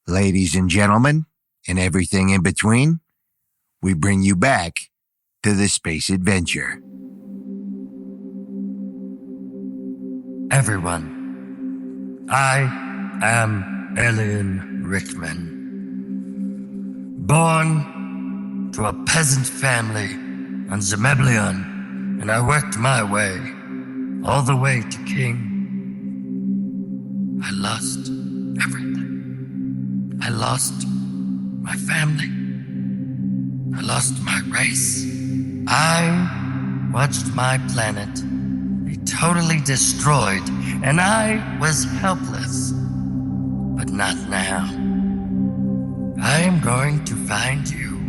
Ladies and gentlemen, and everything in between, we bring you back to the space adventure. Everyone, I am Alien Rickman. Born to a peasant family on Zemeblion, and I worked my way all the way to king. I lost everything. I lost my family. I lost my race. I watched my planet be totally destroyed, and I was helpless. But not now. I am going to find you,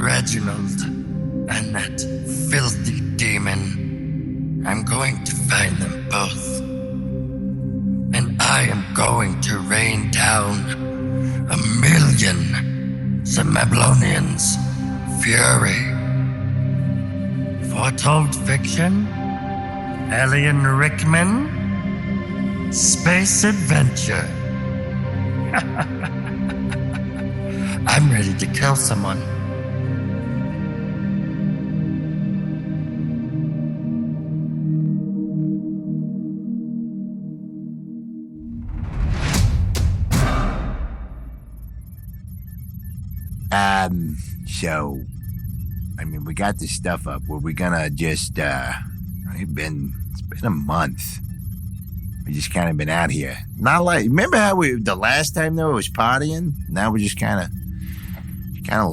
Reginald, and that filthy demon. I'm going to find them both. And I am going to rain down 1,000,000 Zemeblonians' fury. Foretold fiction, Alien Rickman, space adventure. I'm ready to kill someone. So, we got this stuff up. Were we gonna just, it's been a month. We just kind of been out here. Not like, remember how the last time though, it was partying? Now we're just kind of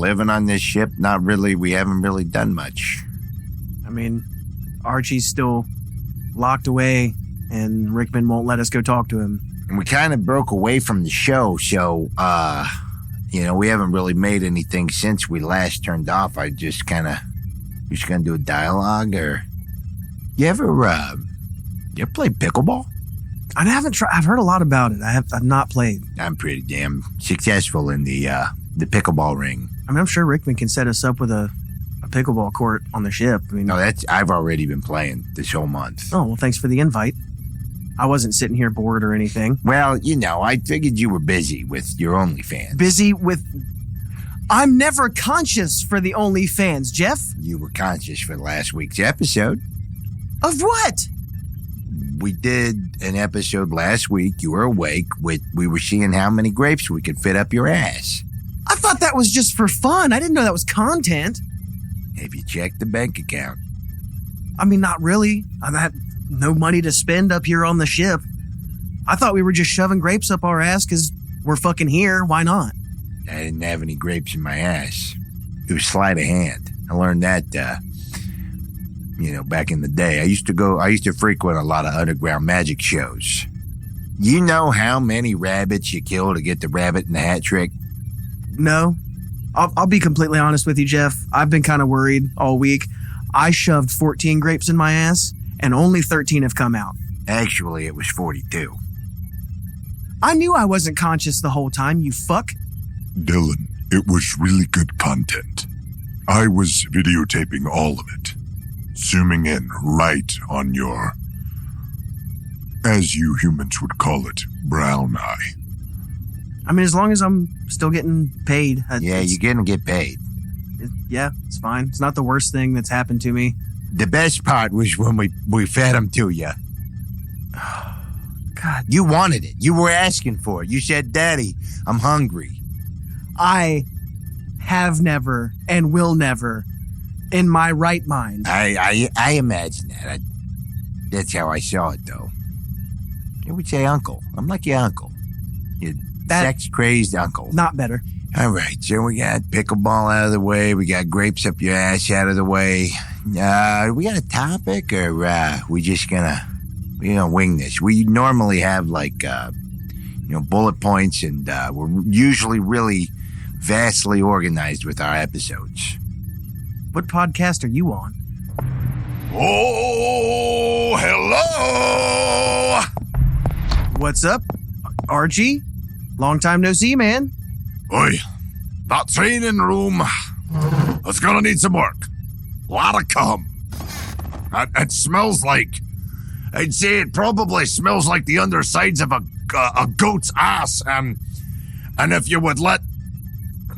living on this ship. Not really, we haven't really done much. Archie's still locked away, and Rickman won't let us go talk to him. And we kind of broke away from the show, so, we haven't really made anything since we last turned off. We just gonna do a dialogue, or... You ever play pickleball? I haven't tried. I've heard a lot about it. I've not played. I'm pretty damn successful in the pickleball ring. I'm sure Rickman can set us up with a pickleball court on the ship. No, I've already been playing this whole month. Oh, well, thanks for the invite. I wasn't sitting here bored or anything. Well, I figured you were busy with your OnlyFans. Busy with... I'm never conscious for the OnlyFans, Jeff. You were conscious for last week's episode. Of what? We did an episode last week. You were awake. We were seeing how many grapes we could fit up your ass. I thought that was just for fun. I didn't know that was content. Have you checked the bank account? Not really. I had no money to spend up here on the ship. I thought we were just shoving grapes up our ass because we're fucking here. Why not? I didn't have any grapes in my ass. It was sleight of hand. I learned that, back in the day. I used to frequent a lot of underground magic shows. You know how many rabbits you kill to get the rabbit in the hat trick? No. I'll be completely honest with you, Jeff. I've been kind of worried all week. I shoved 14 grapes in my ass, and only 13 have come out. Actually, it was 42. I knew I wasn't conscious the whole time, you fuck. Dylan, it was really good content. I was videotaping all of it. Zooming in right on your, as you humans would call it, brown eye. As long as I'm still getting paid. Yeah, you're gonna get paid. Yeah, it's fine. It's not the worst thing that's happened to me. The best part was when we fed them to you. God. You wanted it. You were asking for it. You said, Daddy, I'm hungry. I have never and will never, in my right mind. I imagine that. That's how I saw it, though. You would say uncle. I'm like your uncle. Your sex-crazed uncle. Not better. All right, so we got pickleball out of the way. We got grapes up your ass out of the way. We got a topic, or we just gonna wing this? We normally have bullet points, and we're usually really vastly organized with our episodes. What podcast are you on? Oh, hello! What's up, Archie? Long time no see, man. Oi, that training room, it's gonna need some work. A lot of cum. It smells like, I'd say it probably smells like the undersides of a goat's ass, and And if you would let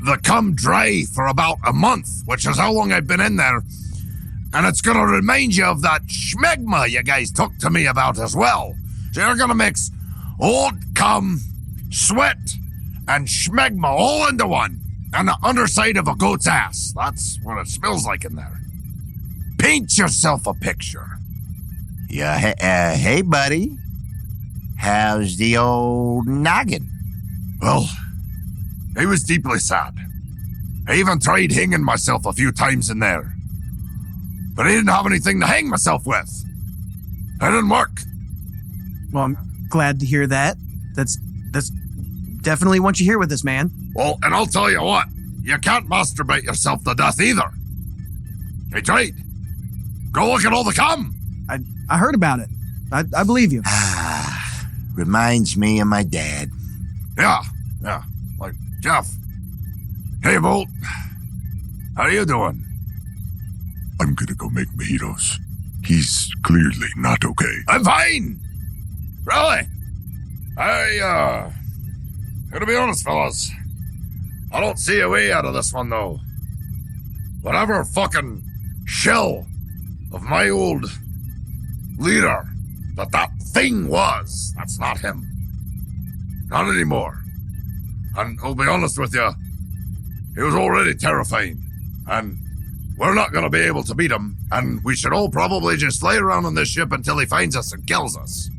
the cum dry for about a month, which is how long I've been in there, and it's gonna remind you of that schmegma you guys talked to me about as well. So you're gonna mix old cum, sweat, and schmegma all into one, and the underside of a goat's ass. That's what it smells like in there. Paint yourself a picture. Yeah, hey, buddy. How's the old noggin? Well, I was deeply sad. I even tried hanging myself a few times in there. But I didn't have anything to hang myself with. It didn't work. Well, I'm glad to hear that. That's definitely what you hear with this man. Well, and I'll tell you what, you can't masturbate yourself to death either. I tried. Go look at all the cum. I heard about it. I believe you. Reminds me of my dad. Yeah, like Jeff. Hey, Bolt. How you doing? I'm gonna go make mojitos. He's clearly not okay. I'm fine. Really? Gotta be honest, fellas. I don't see a way out of this one, though. Whatever fucking shell of my old leader that thing was, that's not him. Not anymore. And I'll be honest with you, he was already terrifying. And we're not gonna be able to beat him, and we should all probably just lay around on this ship until he finds us and kills us.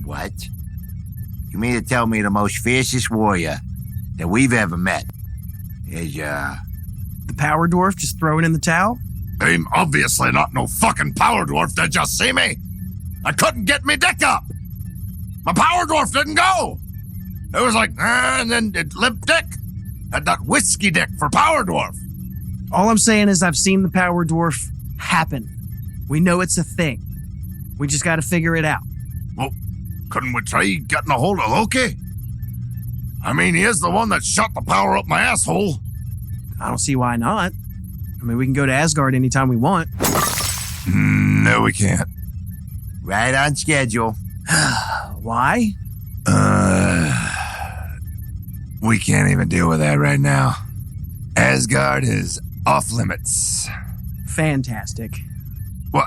What? You mean to tell me the most fiercest warrior that we've ever met is, The power dwarf just throwing in the towel? I'm obviously not no fucking power dwarf. Did you see me? I couldn't get me dick up. My power dwarf didn't go. It was like, and then it limp dick. Had that whiskey dick for power dwarf. All I'm saying is I've seen the power dwarf happen. We know it's a thing. We just got to figure it out. Well, couldn't we try getting a hold of Loki? I mean, he is the one that shot the power up my asshole. I don't see why not. I mean, we can go to Asgard anytime we want. No, we can't. right on schedule. Why? We can't even deal with that right now. Asgard is off limits. Fantastic. Well,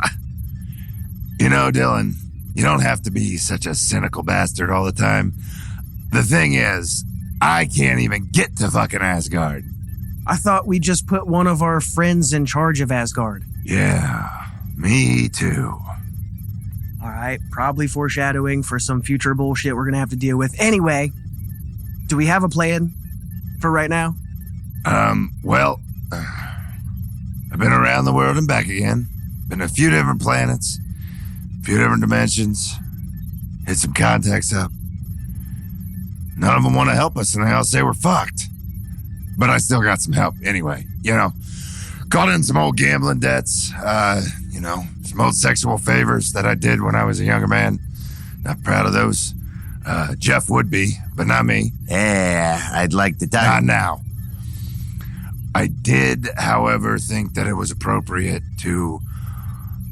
you know, Dylan, you don't have to be such a cynical bastard all the time. The thing is, I can't even get to fucking Asgard. I thought we just put one of our friends in charge of Asgard. Yeah, me too. All right, probably foreshadowing for some future bullshit we're gonna have to deal with. Anyway, do we have a plan for right now? Well, I've been around the world and back again. Been to a few different planets, a few different dimensions, hit some contacts up. None of them want to help us, and they all say we're fucked. But I still got some help anyway, you know. Caught in some old gambling debts, some old sexual favors that I did when I was a younger man. Not proud of those. Jeff would be, but not me. Yeah, I'd like to talk. Not now. I did, however, think that it was appropriate to,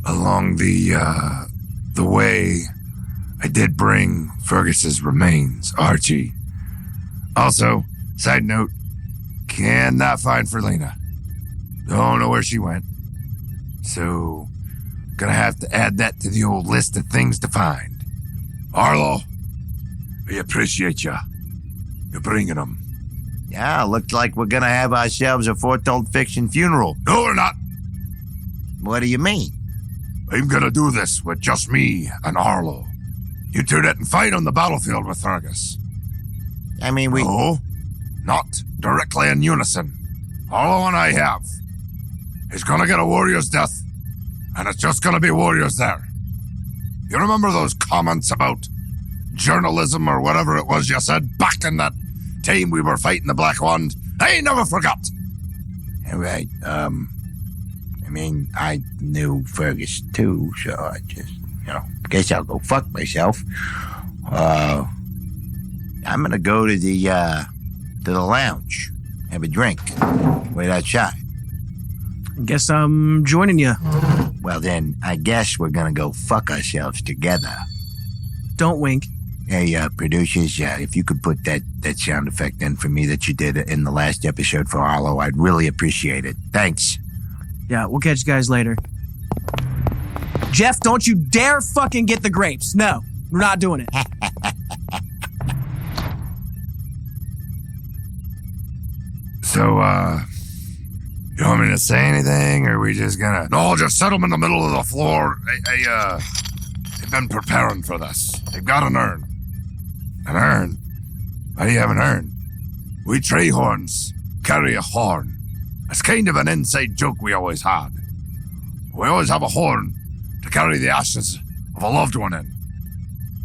along the way, I did bring Fergus's remains, Archie. Also, side note, cannot find Ferlina. Don't know where she went. So, gonna have to add that to the old list of things to find. Arlo, I appreciate you. You're bringing them. Yeah, looks like we're gonna have ourselves a foretold fiction funeral. No, we're not. What do you mean? I'm gonna do this with just me and Arlo. You two didn't fight on the battlefield with Fergus. I mean, we... No, not directly in unison. Arlo and I have. He's gonna get a warrior's death, and it's just gonna be warriors there. You remember those comments about journalism or whatever it was you said back in that time we were fighting the Black Wand? I never forgot. All right, I knew Fergus too, so I just, guess I'll go fuck myself. I'm gonna go to the lounge, have a drink, wait outside. Guess I'm joining you. Well then, I guess we're gonna go fuck ourselves together. Don't wink. Hey, producers, if you could put that sound effect in for me that you did in the last episode for Arlo, I'd really appreciate it. Thanks. Yeah, we'll catch you guys later. Jeff, don't you dare fucking get the grapes. No, we're not doing it. So, you want me to say anything, or are we just gonna... No, I'll just set them in the middle of the floor. They've been preparing for this. They've got an urn. An urn? Why do you have an urn? We treehorns carry a horn. It's kind of an inside joke we always had. We always have a horn to carry the ashes of a loved one in.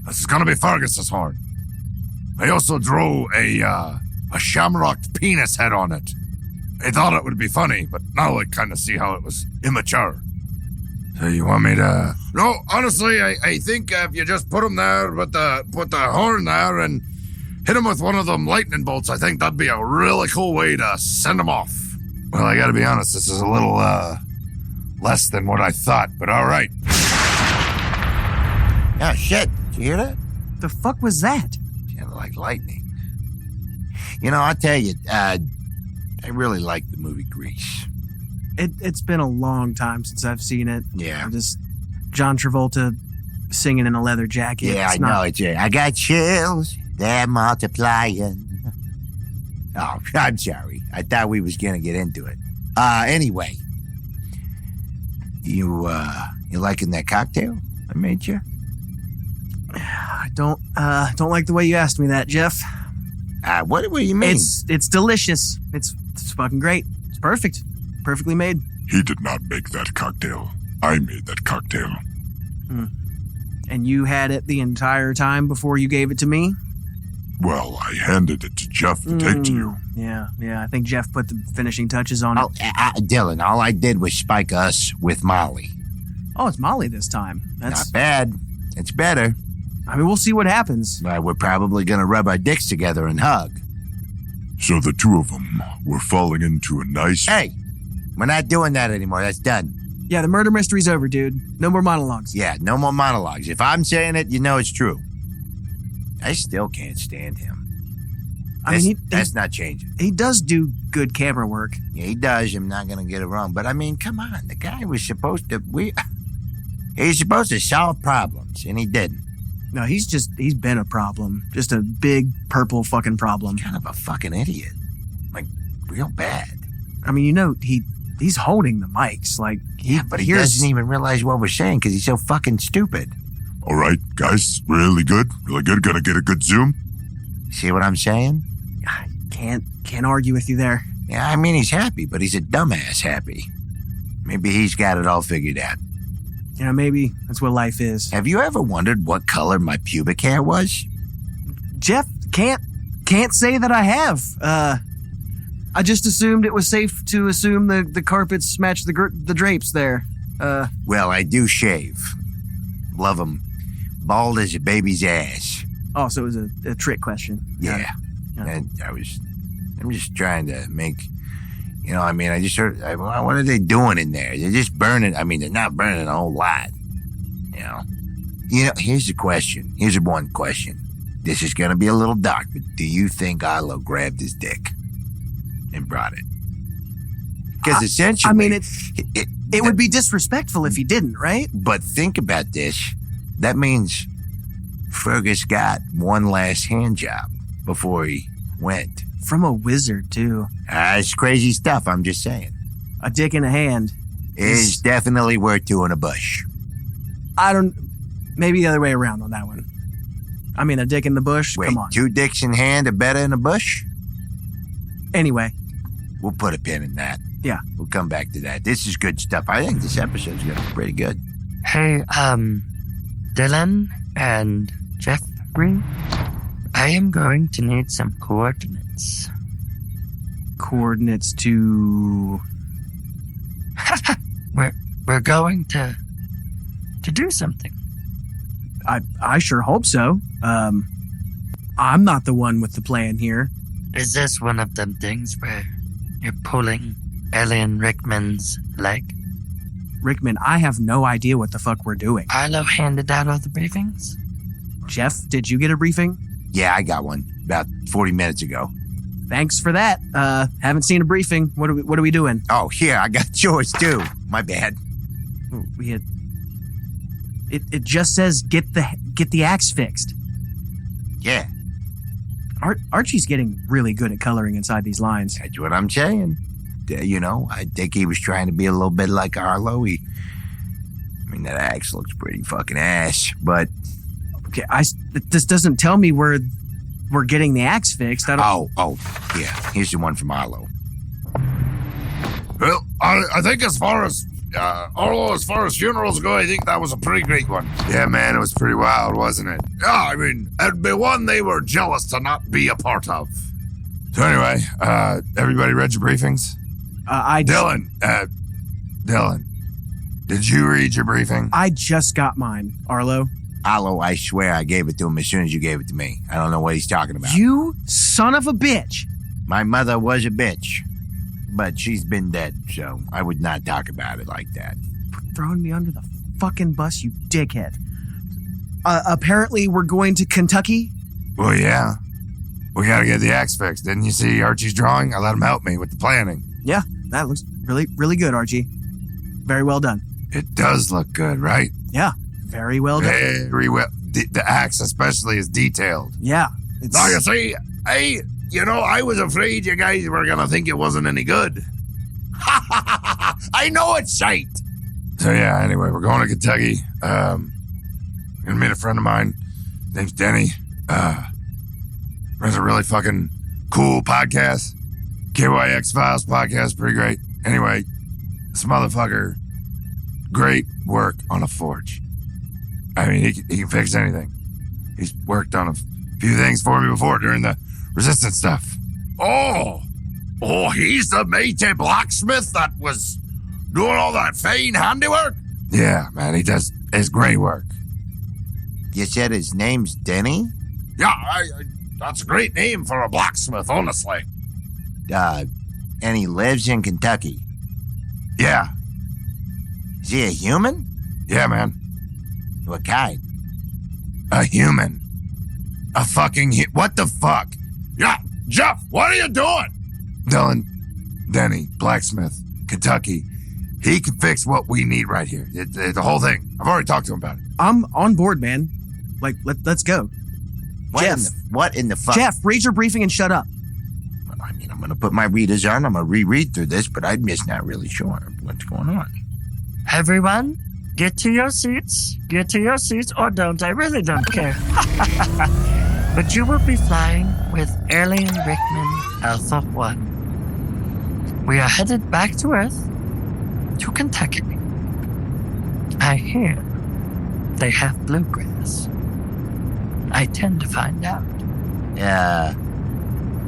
This is gonna be Fergus's horn. I also drew a shamrock penis head on it. I thought it would be funny, but now I kind of see how it was immature. So you want me to... No, honestly, I think if you just put him there, put the horn there, and hit him with one of them lightning bolts, I think that'd be a really cool way to send him off. Well, I gotta be honest, this is a little, less than what I thought, but all right. Oh, shit. Did you hear that? The fuck was that? Sounded like lightning. You know, I'll tell you, I really like the movie Grease. It's been a long time since I've seen it. Yeah. Just John Travolta singing in a leather jacket. Yeah, I know. I got chills. They're multiplying. Oh, I'm sorry. I thought we was going to get into it. Anyway. You liking that cocktail I made you? I don't like the way you asked me that, Jeff. What do you mean? It's delicious. It's fucking great. It's perfect. Perfectly made. He did not make that cocktail. I made that cocktail. And you had it the entire time before you gave it to me? Well, I handed it to Jeff to take to you. Yeah. I think Jeff put the finishing touches on it. Dylan, all I did was spike us with Molly. Oh, it's Molly this time. That's not bad. It's better. I mean, we'll see what happens. We're probably going to rub our dicks together and hug. So the two of them were falling into a nice... Hey, we're not doing that anymore. That's done. Yeah, the murder mystery's over, dude. No more monologues. Yeah, no more monologues. If I'm saying it, you know it's true. I still can't stand him. That's not changing. He does do good camera work. Yeah, he does. I'm not going to get it wrong. But, I mean, come on. The guy was supposed to... He's supposed to solve problems, and he didn't. No, he's been a problem. Just a big, purple fucking problem. Kind of a fucking idiot. Like, real bad. I mean, you know, he's holding the mics. Like, but he doesn't even realize what we're saying because he's so fucking stupid. All right, guys, really good. Gonna get a good zoom. See what I'm saying? I can't argue with you there. Yeah, I mean, he's happy, but he's a dumbass happy. Maybe he's got it all figured out. You know, maybe that's what life is. Have you ever wondered what color my pubic hair was? Jeff, can't say that I have. I just assumed it was safe to assume the carpets match the drapes there. Well, I do shave. Love them bald as a baby's ass. Oh, so it was a trick question. Yeah. And I'm just trying to make, you know, I mean, I just heard, what are they doing in there? They're just burning, I mean, they're not burning a whole lot, you know. Here's the question. Here's one question. This is going to be a little dark, but do you think Arlo grabbed his dick and brought it? Because essentially... I mean, it would be disrespectful if he didn't, right? But think about this. That means Fergus got one last hand job before he went. From a wizard, too. It's crazy stuff, I'm just saying. A dick in a hand is definitely worth two in a bush. Maybe the other way around on that one. I mean, a dick in the bush? Wait, come on. 2 dicks in hand are better in a bush? Anyway. We'll put a pin in that. Yeah. We'll come back to that. This is good stuff. I think this episode's going to be pretty good. Hey, Dylan and Jeffrey, I am going to need some coordinates. Coordinates to... We're going to do something. I sure hope so. I'm not the one with the plan here. Is this one of them things where you're pulling Alien Rickman's leg? Rickman, I have no idea what the fuck we're doing. Arlo handed out all the briefings? Jeff, did you get a briefing? Yeah, I got one about 40 minutes ago. Thanks for that. Haven't seen a briefing. What are we doing? Oh, here, I got yours too. My bad. It just says get the axe fixed. Yeah, Archie's getting really good at coloring inside these lines. that's what I'm saying. You know, I think he was trying to be a little bit like Arlo. That axe looks pretty fucking ass, but... Okay, this doesn't tell me where we're getting the axe fixed. I don't... Oh, yeah. Here's the one from Arlo. Well, I think as far as Arlo, as far as funerals go, I think that was a pretty great one. Yeah, man, it was pretty wild, wasn't it? Yeah, it'd be one they were jealous to not be a part of. So anyway, everybody read your briefings? Dylan, did you read your briefing? I just got mine, Arlo. Arlo, I swear I gave it to him as soon as you gave it to me. I don't know what he's talking about. You son of a bitch. My mother was a bitch, but she's been dead, so I would not talk about it like that. Throwing me under the fucking bus, you dickhead. Apparently we're going to Kentucky? Well, yeah. We gotta get the axe fixed. Didn't you see Archie's drawing? I let him help me with the planning. Yeah, that looks really, really good, Archie. Very well done. It does look good, right? Yeah, very well done. Very well. The axe especially is detailed. Yeah. Now, you see, I was afraid you guys were gonna think it wasn't any good. I know it's shite. So yeah, anyway, we're going to Kentucky. Gonna meet a friend of mine. Name's Denny. Runs a really fucking cool podcast. KYX Files podcast, pretty great. Anyway, this motherfucker, great work on a forge. He can fix anything. He's worked on a few things for me before during the resistance stuff. Oh, he's the matey blacksmith that was doing all that fine handiwork? Yeah, man, he does his great work. You said his name's Denny? Yeah, that's a great name for a blacksmith, honestly. And he lives in Kentucky. Yeah. Is he a human? Yeah, man. What kind? A human. A fucking what the fuck? Yeah, Jeff, what are you doing? Dylan, Denny, blacksmith, Kentucky. He can fix what we need right here. The whole thing. I've already talked to him about it. I'm on board, man. Like, let's go. What in the fuck? Jeff, read your briefing and shut up. I'm going to put my readers on. I'm going to reread through this, but I'm just not really sure what's going on. Everyone, get to your seats. Get to your seats or don't. I really don't care. But you will be flying with Alien Rickman Alpha 1. We are headed back to Earth, to Kentucky. I hear they have bluegrass. I tend to find out.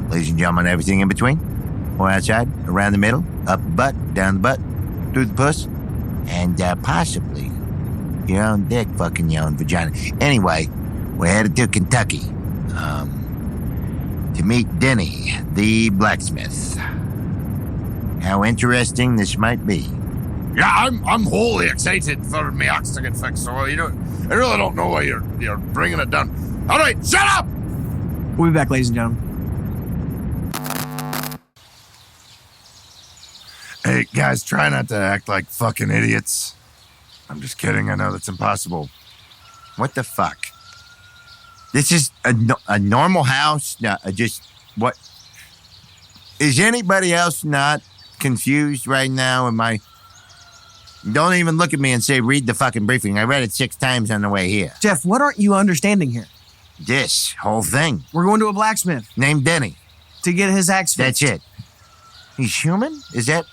Ladies and gentlemen, everything in between, or outside, around the middle, up the butt, down the butt, through the puss, and possibly your own dick fucking your own vagina. Anyway, we're headed to Kentucky to meet Denny the Blacksmith. How interesting this might be. Yeah, I'm wholly excited for my axe to get fixed. So I really don't know why you're bringing it down. All right, shut up. We'll be back, ladies and gentlemen. Hey, guys, try not to act like fucking idiots. I'm just kidding. I know that's impossible. What the fuck? This is a normal house? No, what? Is anybody else not confused right now? Don't even look at me and say, read the fucking briefing. I read it 6 times on the way here. Jeff, what aren't you understanding here? This whole thing. We're going to a blacksmith. Named Denny. To get his axe fixed. That's it. He's human? Is that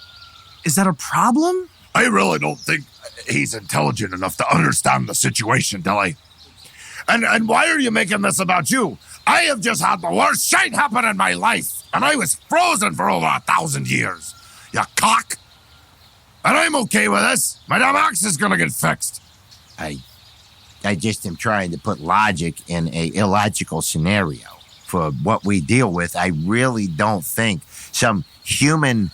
a problem? I really don't think he's intelligent enough to understand the situation, Dilly. And why are you making this about you? I have just had the worst shit happen in my life, and I was frozen for over 1,000 years. You cock. And I'm okay with this. My damn axe is gonna get fixed. I just am trying to put logic in a illogical scenario for what we deal with. I really don't think some human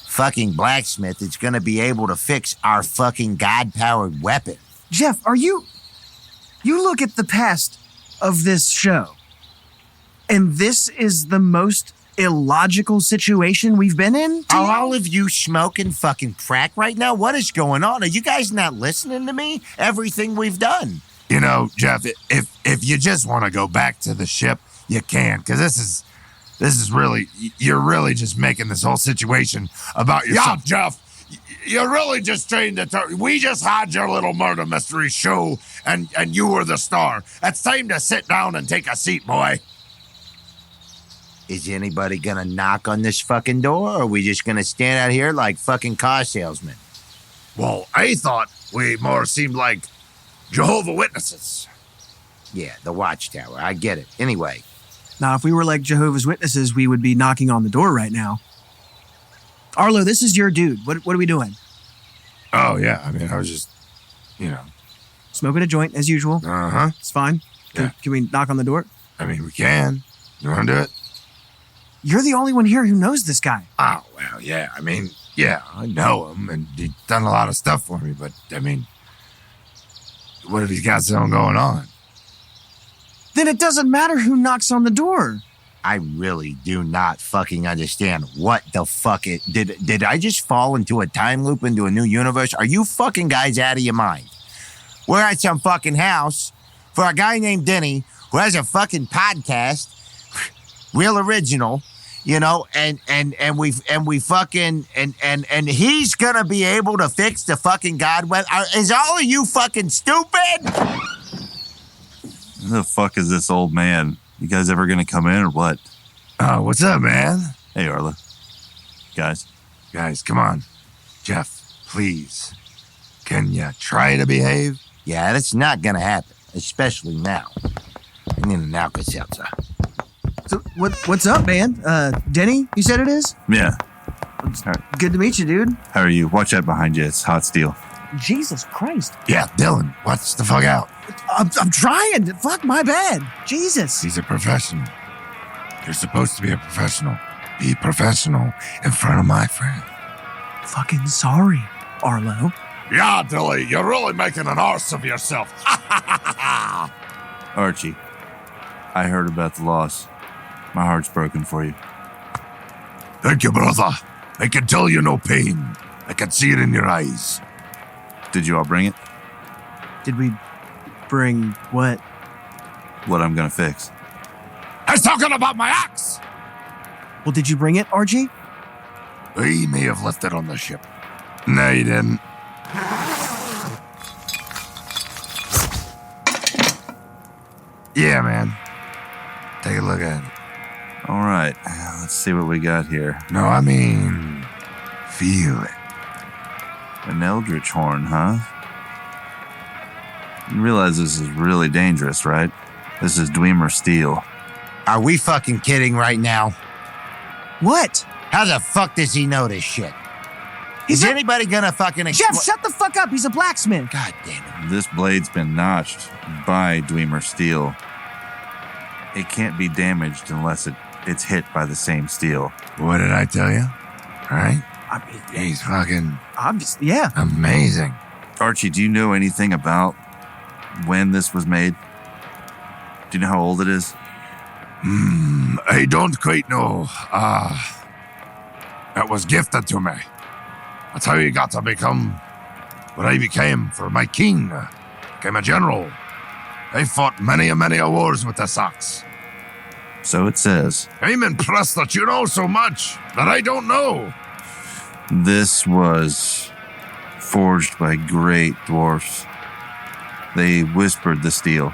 fucking blacksmith is gonna be able to fix our fucking God-powered weapon. Jeff, you look at the past of this show. And this is the most illogical situation we've been in? Are all of you smoking fucking crack right now? What is going on? Are you guys not listening to me? Everything we've done. You know, Jeff, if you just want to go back to the ship, you can, because this is really, you're really just making this whole situation about yourself. Yeah, Jeff, you're really just trying to we just had your little murder mystery show, and you were the star. It's time to sit down and take a seat, boy. Is anybody gonna knock on this fucking door, or are we just gonna stand out here like fucking car salesmen? Well, I thought we more seemed like Jehovah's Witnesses. Yeah, the Watchtower. I get it. Anyway. Now, if we were like Jehovah's Witnesses, we would be knocking on the door right now. Arlo, this is your dude. What are we doing? Oh, yeah. I mean, I was just, Smoking a joint, as usual. Uh-huh. It's fine. Yeah. Can we knock on the door? I mean, we can. You want to do it? You're the only one here who knows this guy. Oh, well, yeah. I mean, yeah, I know him, and he's done a lot of stuff for me, but, I mean, what if he's got something going on? Then it doesn't matter who knocks on the door. I really do not fucking understand what the fuck it did I just fall into a time loop into a new universe? Are you fucking guys out of your mind? We're at some fucking house for a guy named Denny who has a fucking podcast, real original, and we fucking and he's gonna be able to fix the fucking God weather. Is all of you fucking stupid? Who the fuck is this old man? You guys ever gonna come in or what? Oh, what's up, man? Hey, Arlo. Guys, come on. Jeff, please. Can you try to behave? Yeah, that's not gonna happen, especially now. I need an Alka-Seltzer. So what's up, man? Denny, you said it is? yeah. Good to meet you, dude. How are you? Watch out behind you. It's hot steel. Jesus Christ. Yeah, Dylan, watch the fuck out. I'm trying. Fuck, my bad. Jesus. He's a professional. You're supposed to be a professional. Be professional in front of my friend. Fucking sorry, Arlo. Yeah, Dilly, you're really making an arse of yourself. Archie, I heard about the loss. My heart's broken for you. Thank you, brother. I can tell you no pain. I can see it in your eyes. Did you all bring it? Did we bring what? What I'm gonna fix. I was talking about my axe. Well, did you bring it, Archie? He may have left it on the ship. No, he didn't. Yeah, man. Take a look at it. All right, let's see what we got here. No, I mean, feel it. An eldritch horn, huh? You realize this is really dangerous, right? This is Dwemer steel. Are we fucking kidding right now? What? How the fuck does he know this shit? Is anybody gonna fucking... Jeff, shut the fuck up. He's a blacksmith. God damn it. This blade's been notched by Dwemer steel. It can't be damaged unless it's hit by the same steel. What did I tell you? All right? I mean, He's fucking obviously, yeah. amazing. Archie, do you know anything about when this was made? Do you know how old it is? I don't quite know. It was gifted to me. That's how you got to become what I became for my king. Became a general. I fought many a wars with this axe. So it says. I'm impressed that you know so much that I don't know. This was forged by great dwarfs. They whispered the steel.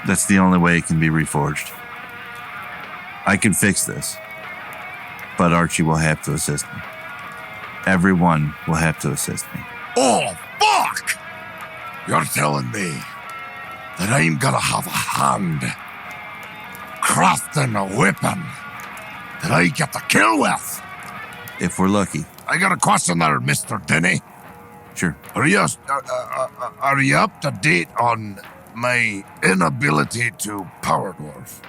That's the only way it can be reforged. I can fix this, but Archie will have to assist me. Everyone will have to assist me. Oh, fuck! You're telling me that I'm gonna have a hand crafting a weapon that I get to kill with? If we're lucky. I got a question there, Mr. Denny. Sure. Are you up to date on my inability to power dwarf?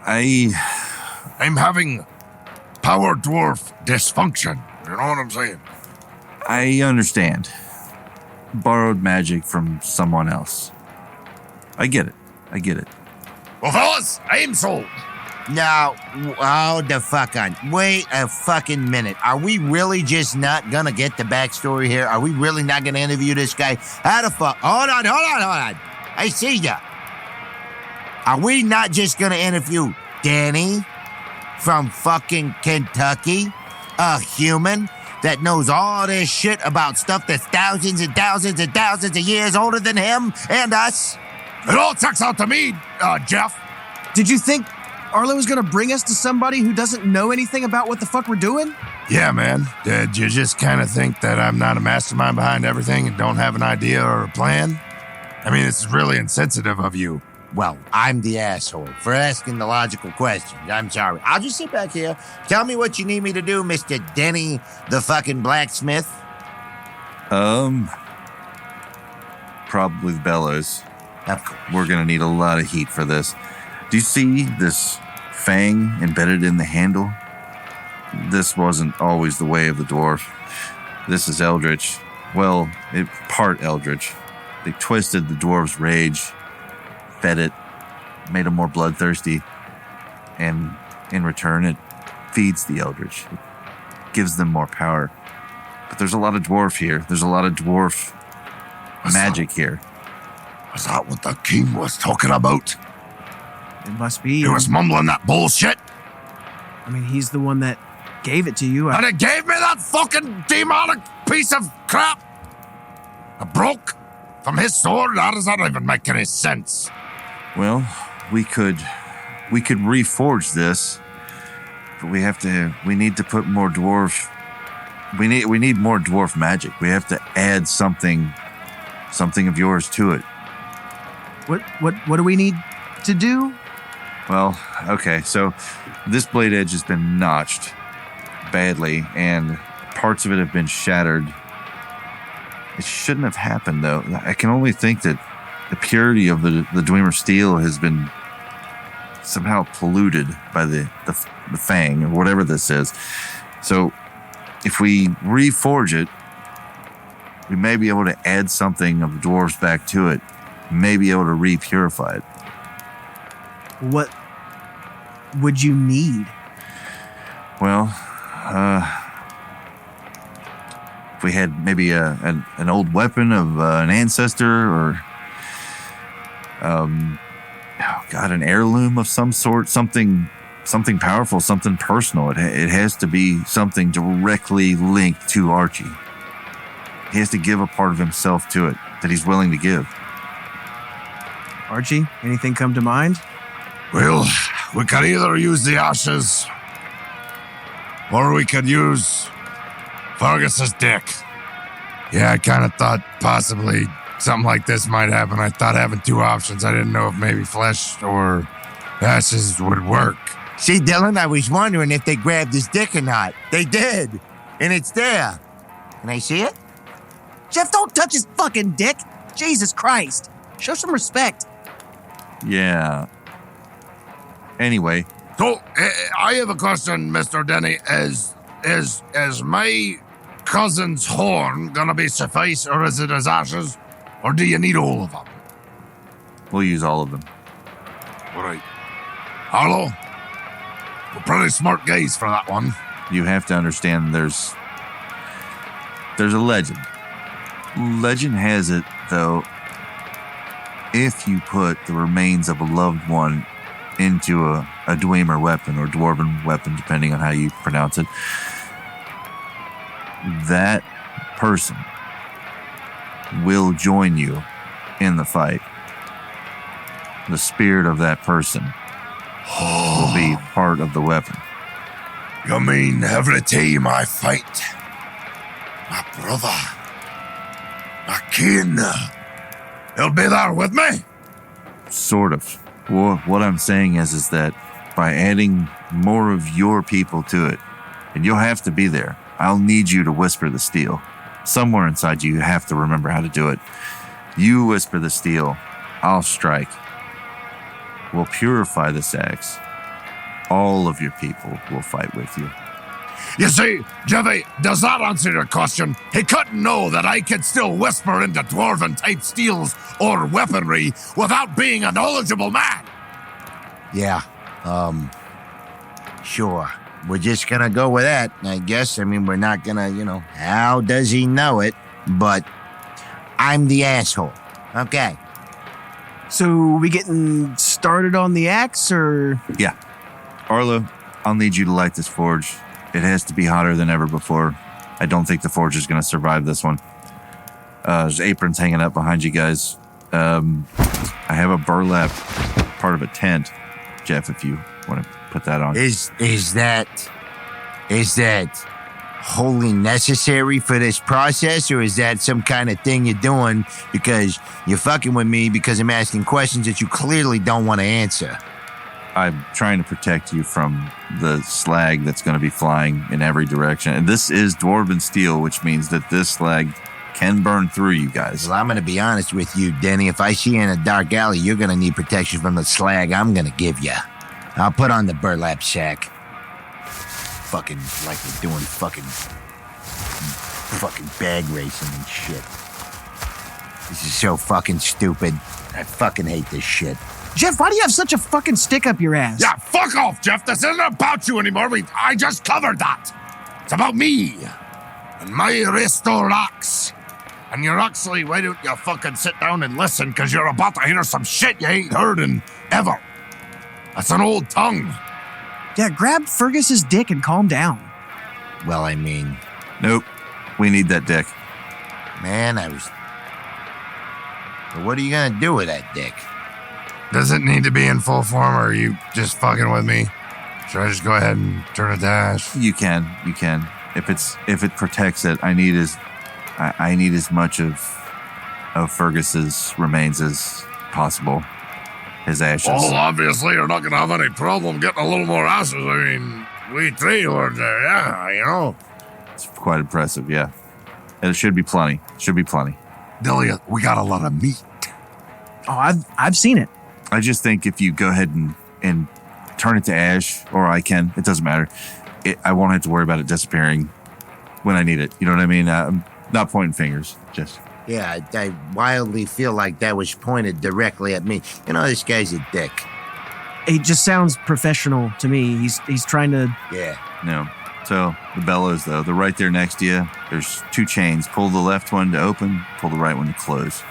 I'm having power dwarf dysfunction. You know what I'm saying? I understand. Borrowed magic from someone else. I get it. I get it. Well, fellas, I am sold. No, hold the fuck on. Wait a fucking minute. Are we really just not gonna get the backstory here? Are we really not gonna interview this guy? How the fuck? Hold on. I see ya. Are we not just gonna interview Denny from fucking Kentucky? A human that knows all this shit about stuff that's thousands and thousands and thousands of years older than him and us? It all checks out to me, Jeff. Did you think Arlo was going to bring us to somebody who doesn't know anything about what the fuck we're doing? Yeah, man. Did you just kind of think that I'm not a mastermind behind everything and don't have an idea or a plan? I mean, it's really insensitive of you. Well, I'm the asshole for asking the logical questions. I'm sorry. I'll just sit back here. Tell me what you need me to do, Mr. Denny the fucking Blacksmith. Probably the bellows. Of course. We're gonna need a lot of heat for this. Do you see this fang embedded in the handle? This wasn't always the way of the dwarf. This is eldritch. Well, part eldritch. They twisted the dwarf's rage, fed it, made him more bloodthirsty, and in return, it feeds the eldritch. It gives them more power. But there's a lot of dwarf here. There's a lot of dwarf magic here. Was that what the king was talking about? It must be. He was mumbling that bullshit. I mean, he's the one that gave it to you. And it gave me that fucking demonic piece of crap. It broke from his sword. How does that even make any sense? Well, we could reforge this, but we need to put more dwarf. We need more dwarf magic. We have to add something of yours to it. What do we need to do? Well, okay, so this blade edge has been notched badly, and parts of it have been shattered. It shouldn't have happened, though. I can only think that the purity of the Dwemer steel has been somehow polluted by the fang, or whatever this is. So, if we reforge it, we may be able to add something of the dwarves back to it. May be able to re-purify it. What would you need? Well, if we had maybe an old weapon of an ancestor, or an heirloom of some sort, something powerful, something personal. It has to be something directly linked to Archie. He has to give a part of himself to it that he's willing to give. Archie, anything come to mind? Well, we could either use the ashes, or we could use Fergus's dick. Yeah, I kind of thought possibly something like this might happen. I thought having two options. I didn't know if maybe flesh or ashes would work. See, Dylan, I was wondering if they grabbed his dick or not. They did, and it's there. Can I see it? Jeff, don't touch his fucking dick. Jesus Christ. Show some respect. Yeah. Anyway. So, I have a question, Mr. Denny. Is my cousin's horn gonna be suffice, or is it his ashes? Or do you need all of them? We'll use all of them. All right. Arlo? We're pretty smart guys for that one. You have to understand there's a legend. Legend has it, though, if you put the remains of a loved one into a Dwemer weapon or Dwarven weapon, depending on how you pronounce it, that person will join you in the fight. The spirit of that person will be part of the weapon. You mean every time I fight, my brother, my kin, he'll be there with me? Sort of. Well, what I'm saying is that by adding more of your people to it, and you'll have to be there, I'll need you to whisper the steel. Somewhere inside you have to remember how to do it. You whisper the steel, I'll strike. We'll purify this axe. All of your people will fight with you. You see, Jeffy, does that answer your question? He couldn't know that I could still whisper into dwarven-type steels or weaponry without being a knowledgeable man. Yeah, sure. We're just gonna go with that, I guess. I mean, we're not gonna, how does he know it? But I'm the asshole. Okay. So we getting started on the axe, or? Yeah. Arlo, I'll need you to light this forge. It has to be hotter than ever before. I don't think the forge is going to survive this one. There's aprons hanging up behind you guys. I have a burlap part of a tent. Jeff, if you want to put that on. Is that wholly necessary for this process, or is that some kind of thing you're doing because you're fucking with me because I'm asking questions that you clearly don't want to answer? I'm trying to protect you from the slag that's going to be flying in every direction. And this is dwarven steel, which means that this slag can burn through you guys. Well, I'm going to be honest with you, Denny. If I see you in a dark alley, you're going to need protection from the slag I'm going to give you. I'll put on the burlap sack. Fucking like we're doing fucking bag racing and shit. This is so fucking stupid. I fucking hate this shit. Jeff, why do you have such a fucking stick up your ass? Yeah, fuck off, Jeff. This isn't about you anymore. I just covered that. It's about me and my resto rocks. And you're actually, why don't you fucking sit down and listen, because you're about to hear some shit you ain't heard in ever. That's an old tongue. Yeah, grab Fergus's dick and calm down. Well, I mean... Nope. We need that dick. Man, But what are you going to do with that dick? Does it need to be in full form, or are you just fucking with me? Should I just go ahead and turn it to ash? You can. If it protects it, I need as much of Fergus's remains as possible. His ashes. Well, obviously you're not gonna have any problem getting a little more ashes. I mean, we three were there, yeah, It's quite impressive, yeah. And it should be plenty. Delia, we got a lot of meat. Oh, I've seen it. I just think if you go ahead and turn it to ash, or I can, it doesn't matter. I won't have to worry about it disappearing when I need it. You know what I mean? I'm not pointing fingers, just... Yeah, I wildly feel like that was pointed directly at me. This guy's a dick. It just sounds professional to me. He's trying to... Yeah. No. So, the bellows, though, they're right there next to you. There's 2 chains. Pull the left one to open, pull the right one to close.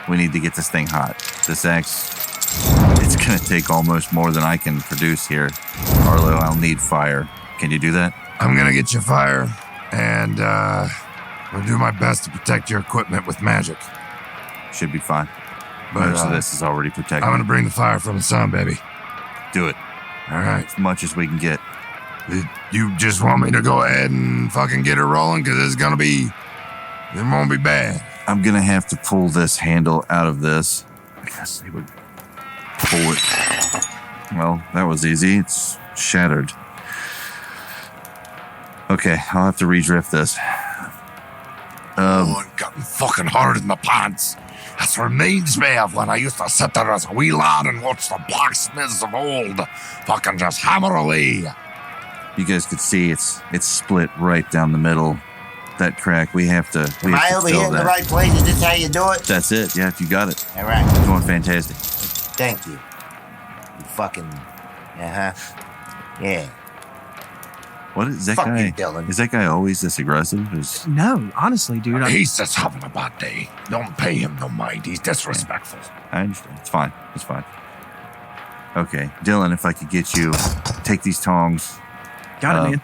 We need to get this thing hot. This axe, it's going to take almost more than I can produce here. Arlo, I'll need fire. Can you do that? I'm gonna get you fire, and I'll do my best to protect your equipment with magic. Should be fine. But most of this is already protected. I'm gonna bring the fire from the sun, baby. Do it. All right. As much as we can get. You just want me to go ahead and fucking get her rolling? Because it won't be bad. I'm going to have to pull this handle out of this. I guess they would pull it. Well, that was easy. It's shattered. Okay, I'll have to redrift this. It got me fucking hard in the pants. This reminds me of when I used to sit there as a wee lad and watch the blacksmiths of old fucking just hammer away. You guys could see it's split right down the middle. That crack, we have to Am I over here in the right place? Is this how you do it? That's it. Yeah, you got it. All right. Doing fantastic. Thank you. You fucking... Uh-huh. Yeah. What is that Fuck guy? you, Dylan. Is that guy always this aggressive? No, honestly, dude. He's just having a bad day. Don't pay him no mind. He's disrespectful. I understand. It's fine. Okay, Dylan, if I could get you, take these tongs. Got it, man.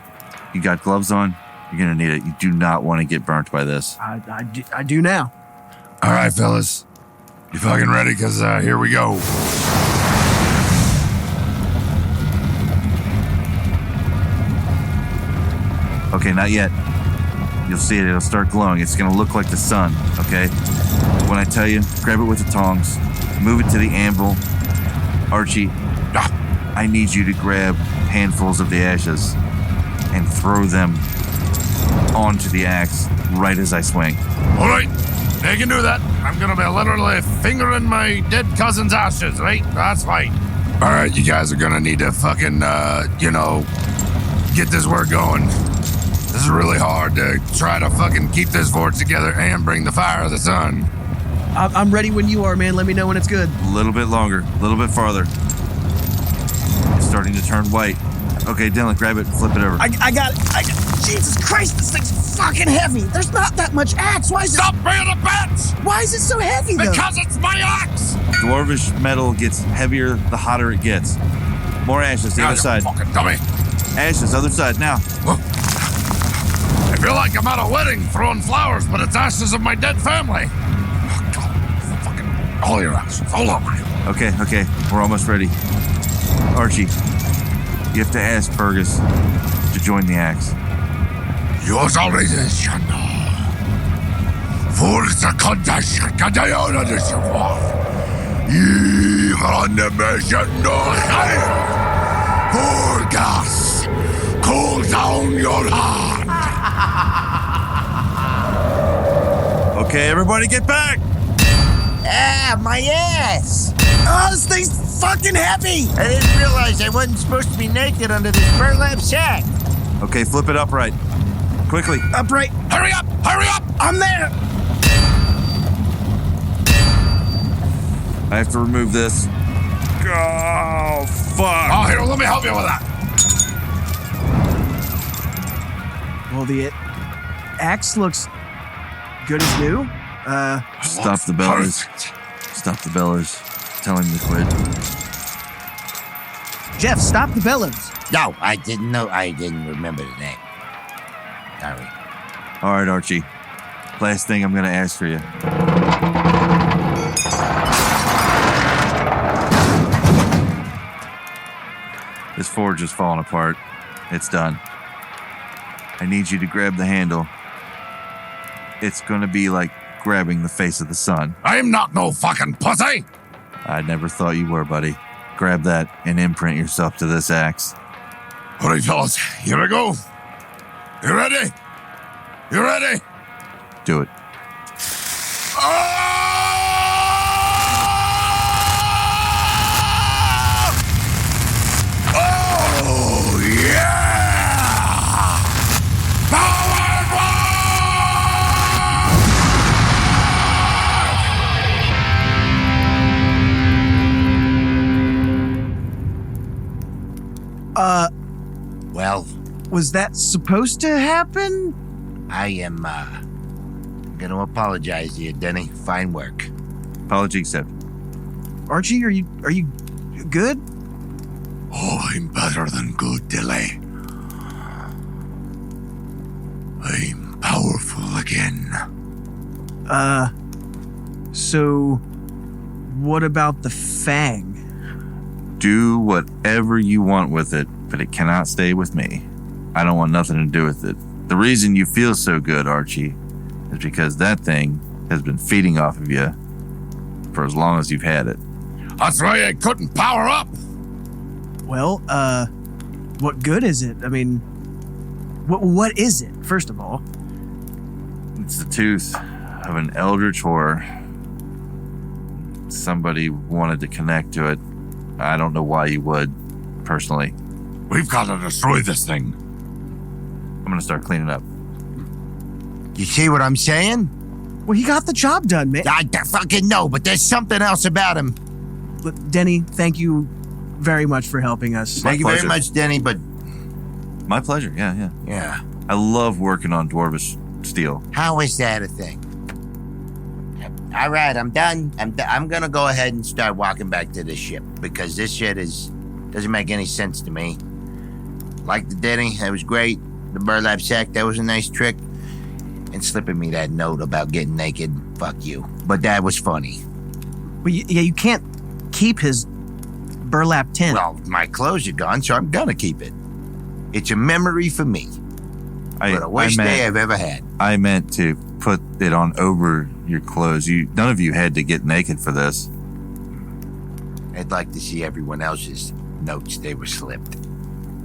You got gloves on? You're going to need it. You do not want to get burnt by this. I do now. All right, fellas. You fucking ready? Because here we go. Okay, not yet. You'll see it. It'll start glowing. It's going to look like the sun, okay? When I tell you, grab it with the tongs, move it to the anvil. Archie, I need you to grab handfuls of the ashes and throw them onto the axe right as I swing. All right, I can do that. I'm going to be literally fingering my dead cousin's ashes, right? That's fine. All right, you guys are going to need to fucking, get this work going. This is really hard to try to fucking keep this fort together and bring the fire of the sun. I'm ready when you are, man. Let me know when it's good. A little bit longer, a little bit farther. It's starting to turn white. Okay, Dylan, grab it and flip it over. I got it. Jesus Christ, this thing's fucking heavy. There's not that much axe. Why is Stop being a bitch! Why is it so heavy, though? Because it's my axe! Dwarvish metal gets heavier the hotter it gets. More ashes, the other side. Fucking dummy. Ashes, other side, now. I feel like I'm at a wedding throwing flowers, but it's ashes of my dead family. Oh, God. Fucking all your ashes, all over you. Okay, we're almost ready. Archie, you have to ask Fergus to join the axe. Yours already is, Shanda. Forza contact, Cadayona de Savoir. Even the mission no higher. Forgas, cool down your heart. Okay, everybody get back! Ah, my ass! Oh, this thing's fucking heavy. I didn't realize I wasn't supposed to be naked under this burlap sack. Okay, flip it upright. Quickly. Upright. Hurry up! Hurry up! I'm there. I have to remove this. Oh, fuck. Oh, here, let me help you with that. Well, the axe looks good as new. Stop the bellows. Stop the bellows. Tell him to quit. Jeff, stop the bellows. No, I didn't know. I didn't remember the name. Sorry. All right, Archie. Last thing I'm going to ask for you. This forge is falling apart. It's done. I need you to grab the handle. It's going to be like grabbing the face of the sun. I'm not no fucking pussy. I never thought you were, buddy. Grab that and imprint yourself to this axe. All right, fellas, here we go. You ready? You ready? Do it. Oh, yeah! Power Well, Was that supposed to happen? I am, gonna apologize to you, Denny. Fine work. Apology accepted. Archie, are you good? Oh, I'm better than good, Dilly. I'm powerful again. So what about the fang? Do whatever you want with it, but it cannot stay with me. I don't want nothing to do with it. The reason you feel so good, Archie, is because that thing has been feeding off of you for as long as you've had it. That's why I couldn't power up. Well, what good is it? I mean, what is it, first of all? It's the tooth of an eldritch horror. Somebody wanted to connect to it. I don't know why you would, personally. We've got to destroy this thing. I'm going to start cleaning up. You see what I'm saying? Well, he got the job done, man. I fucking know, but there's something else about him. Look, Denny, thank you very much for helping us. Thank you very pleasure. much, Denny, but My pleasure, yeah. yeah. I love working on Dwarvish steel. How is that a thing? All right, I'm done. I'm gonna go ahead and start walking back to the ship because this shit doesn't make any sense to me. Like the Denny, that was great. The burlap sack, that was a nice trick. And slipping me that note about getting naked, fuck you. But that was funny. Well, you can't keep his burlap tent. Well, my clothes are gone, so I'm gonna keep it. It's a memory for me. But the worst day I've ever had. I meant to put it on over your clothes. None of you had to get naked for this. I'd like to see everyone else's notes they were slipped.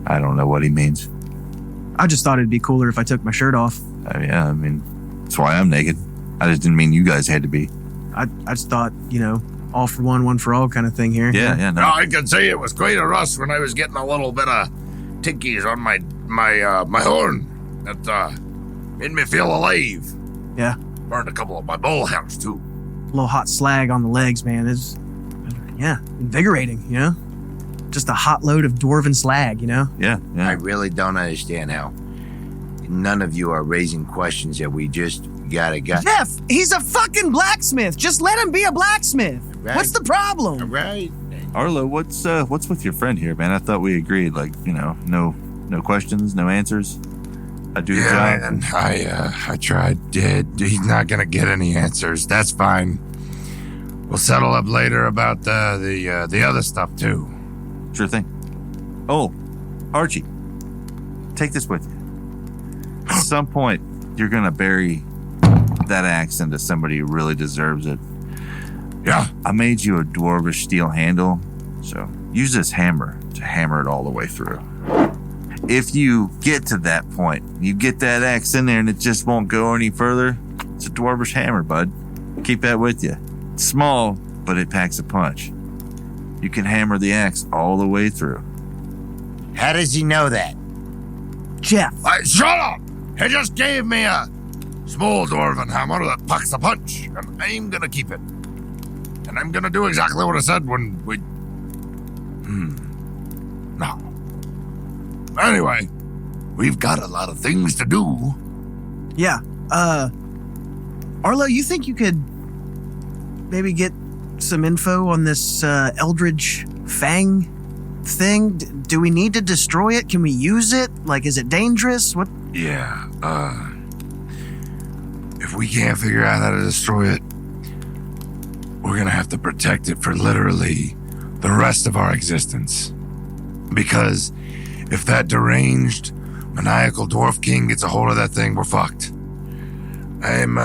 I don't know what he means. I just thought it'd be cooler if I took my shirt off. Yeah, I mean, that's why I'm naked. I just didn't mean you guys had to be. I just thought, all for one for all kind of thing here. Yeah, no. No, I can say it was quite a rush when I was getting a little bit of tickies on my horn. That made me feel alive. Yeah. Burned a couple of my bowl hairs, too. A little hot slag on the legs, man. Is invigorating, you know? Just a hot load of dwarven slag, you know? Yeah, I yeah. really don't understand how none of you are raising questions that we just gotta get. Jeff, he's a fucking blacksmith. Just let him be a blacksmith. Right. What's the problem? Right? Arlo, what's with your friend here, man? I thought we agreed, like, you know, no questions, no answers. I do the job. And I tried. He's not gonna get any answers. That's fine. We'll settle up later about the other stuff too. Sure thing. Oh, Archie, take this with you. At some point, you're gonna bury that axe into somebody who really deserves it. Yeah. I made you a dwarvish steel handle, so use this hammer to hammer it all the way through. If you get to that point, you get that axe in there and it just won't go any further, it's a dwarvish hammer, bud. Keep that with you. It's small, but it packs a punch. You can hammer the axe all the way through. How does he know that? Jeff. Shut up! He just gave me a small dwarven hammer that packs a punch, and I'm gonna keep it. And I'm gonna do exactly what I said when we... No. Anyway, we've got a lot of things to do. Yeah. Arlo, you think you could maybe get some info on this Eldritch Fang thing? Do we need to destroy it? Can we use it? Like, is it dangerous? What? Yeah, if we can't figure out how to destroy it, we're gonna have to protect it for literally the rest of our existence. Because if that deranged, maniacal dwarf king gets a hold of that thing, we're fucked. I'm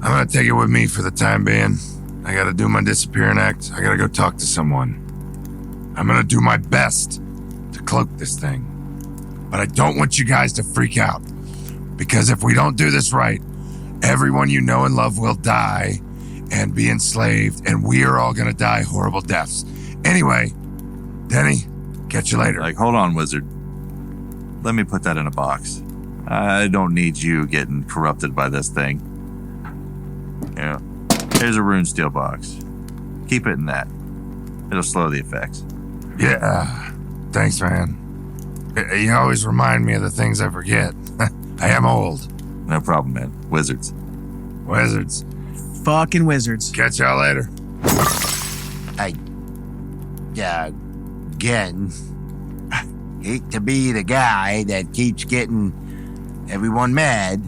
gonna take it with me for the time being. I gotta do my disappearing act. I gotta go talk to someone. I'm gonna do my best to cloak this thing. But I don't want you guys to freak out. Because if we don't do this right, everyone you know and love will die and be enslaved, and we are all gonna die horrible deaths. Anyway, Denny, catch you later. Like, hold on, wizard. Let me put that in a box. I don't need you getting corrupted by this thing. Yeah. Here's a rune steel box. Keep it in that. It'll slow the effects. Yeah, thanks, man. You always remind me of the things I forget. I am old. No problem, man. Wizards. Wizards. Fucking wizards. Catch y'all later. Again, hate to be the guy that keeps getting everyone mad,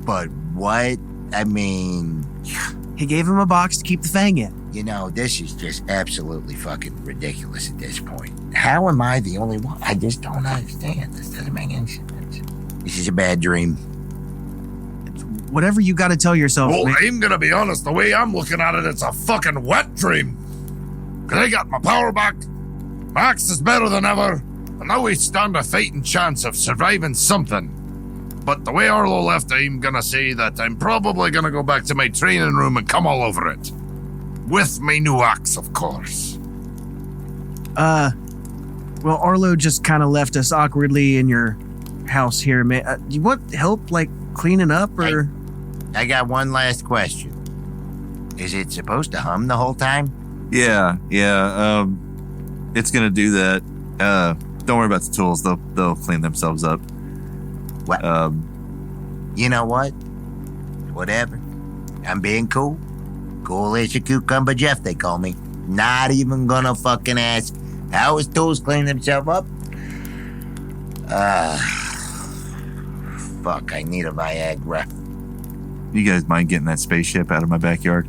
but what? I mean, He gave him a box to keep the fang in. you know, this is just absolutely fucking ridiculous at this point. How am I the only one? I just don't understand. This doesn't make any sense. This is a bad dream. Whatever you got to tell yourself. Well, man. I'm gonna be honest, the way I'm looking at it, it's a fucking wet dream. Cause I got my power back, my axe is better than ever, and now we stand a fighting chance of surviving something. But the way Arlo left, I'm gonna say that I'm probably gonna go back to my training room and come all over it. With my new axe, of course. Well, Arlo just kind of left us awkwardly in your house here, man. You want help, like, cleaning up, or? I got one last question. Is it supposed to hum the whole time? Yeah. It's gonna do that. Don't worry about the tools. They'll clean themselves up. What? You know what? Whatever. I'm being cool. Cool as a cucumber Jeff, they call me. Not even gonna fucking ask how his tools clean themselves up. Fuck, I need a Viagra. You guys mind getting that spaceship out of my backyard?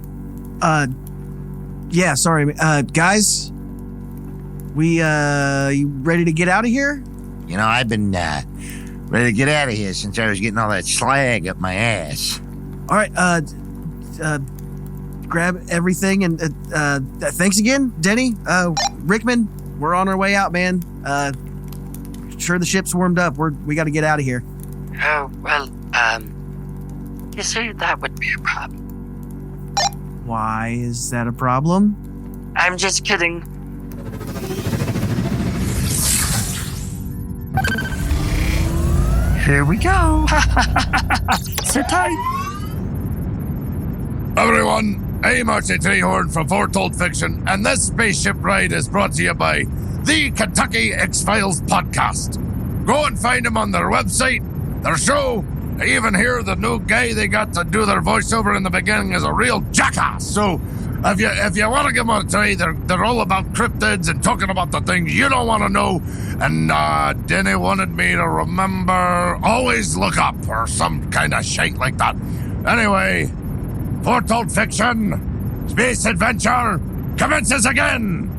Yeah, sorry. Guys, you ready to get out of here? You know, I've been ready to get out of here since I was getting all that slag up my ass. All right, grab everything, and thanks again, Denny. Rickman, we're on our way out, man. Sure, the ship's warmed up. We got to get out of here. Oh, well, you see, that would be a problem. Why is that a problem? I'm just kidding. Here we go. Sit tight. Everyone, I'm Archie Treehorn from Foretold Fiction, and this spaceship ride is brought to you by the Kentucky X-Files podcast. Go and find them on their website, their show. I even hear the new guy they got to do their voiceover in the beginning is a real jackass. So if you want to give them a try, they're all about cryptids and talking about the things you don't want to know. And Denny wanted me to remember, always look up or some kind of shite like that. Anyway, Foretold Fiction, Space Adventure commences again.